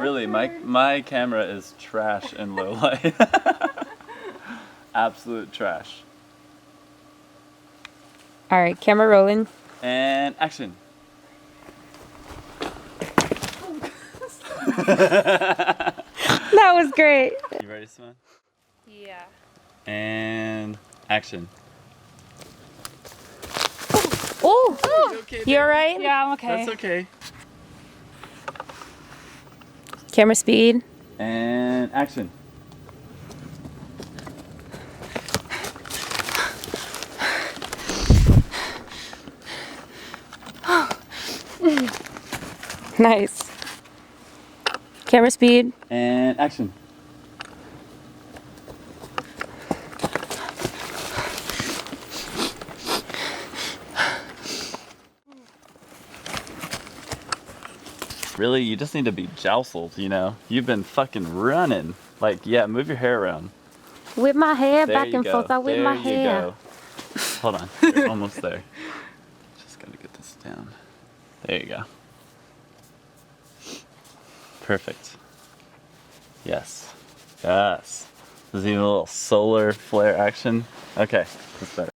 Really, my camera is trash in low light. Absolute trash. All right, camera rolling. And action. That was great. You ready, Simone? Yeah. And action. Oh, Okay, you all right? Yeah, I'm okay. That's okay. Camera speed. And action. Nice. Camera speed. And action. Really, you just need to be jostled, you know? You've been fucking running. Like, yeah, move your hair around. Whip my hair There back you and go. forth. I whip There my you hair. go. Hold on, you're almost there. Just gotta get this down. There you go. Perfect. Yes. Yes. There's even a little solar flare action. Okay, that's better.